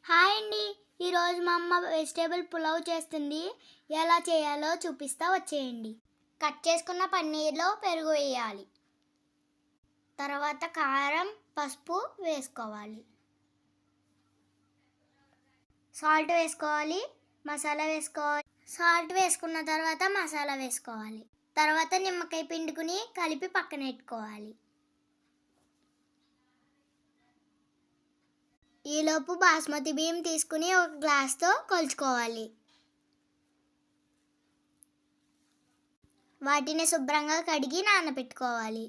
Hi అండి. ఈరోజు మా అమ్మ వెజిటేబుల్ పులావ్ చేస్తుంది. ఎలా చేయాలో చూపిస్తా, వచ్చేయండి. కట్ చేసుకున్న పన్నీర్లో పెరుగు వేయాలి. తర్వాత కారం, పసుపు వేసుకోవాలి. సాల్ట్ వేసుకోవాలి. మసాలా వేసుకోవాలి. సాల్ట్ వేసుకున్న తర్వాత మసాలా వేసుకోవాలి. తర్వాత నిమ్మకాయ పిండుకుని కలిపి పక్కన పెట్టుకోవాలి. ఈలోపు బాస్మతి బియ్యం తీసుకుని ఒక గ్లాస్తో కొలుచుకోవాలి. వాటిని శుభ్రంగా కడిగి నానబెట్టుకోవాలి.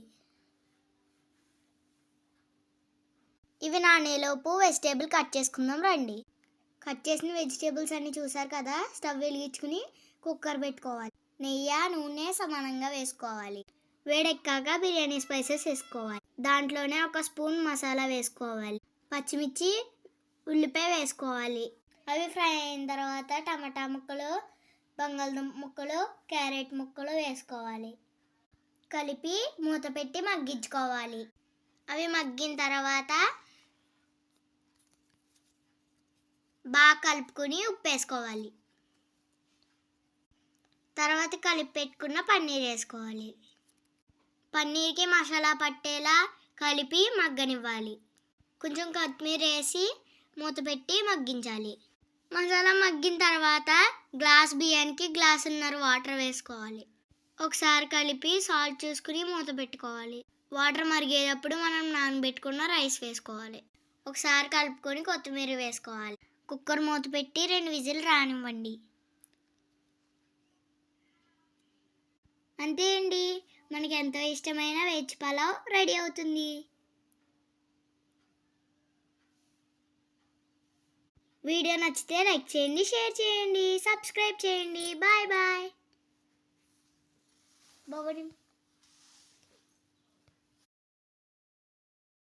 ఇవి నానేలోపు వెజిటేబుల్ కట్ చేసుకుందాం రండి. కట్ చేసిన వెజిటేబుల్స్ అన్ని చూసారు కదా. స్టవ్ వెలిగించుకుని కుక్కర్ పెట్టుకోవాలి. నెయ్యి, నూనె సమానంగా వేసుకోవాలి. వేడెక్కాక బిర్యానీ స్పైసెస్ వేసుకోవాలి. దాంట్లోనే ఒక స్పూన్ మసాలా వేసుకోవాలి. పచ్చిమిర్చి, ఉల్లిపాయ వేసుకోవాలి. అవి ఫ్రై అయిన తర్వాత టమాటా ముక్కలు, బంగాళదుంప ముక్కలు, క్యారెట్ ముక్కలు వేసుకోవాలి. కలిపి మూత పెట్టి మగ్గించుకోవాలి. అవి మగ్గిన తర్వాత బాగా కలుపుకొని ఉప్పు వేసుకోవాలి. తర్వాత కలిపి పెట్టుకున్న పన్నీర్ వేసుకోవాలి. పన్నీర్కి మసాలా పట్టేలా కలిపి మగ్గనివ్వాలి. కొంచెం కొత్తిమీర వేసి మూత పెట్టి మగ్గించాలి. మసాలా మగ్గిన తర్వాత గ్లాస్ బియ్యానికి గ్లాసున్నర వాటర్ వేసుకోవాలి. ఒకసారి కలిపి సాల్ట్ చూసుకుని మూత పెట్టుకోవాలి. వాటర్ మరిగేటప్పుడు మనం నానబెట్టుకున్న రైస్ వేసుకోవాలి. ఒకసారి కలుపుకొని కొత్తిమీర వేసుకోవాలి. కుక్కర్ మూత పెట్టి 2 విజిల్ రానివ్వండి. అంతే అండి, మనకి ఎంతో ఇష్టమైన వెజ్ పలావ్ రెడీ అవుతుంది. వీడియో నచ్చితే లైక్ చేయండి, షేర్ చేయండి, సబ్స్క్రైబ్ చేయండి. Bye bye.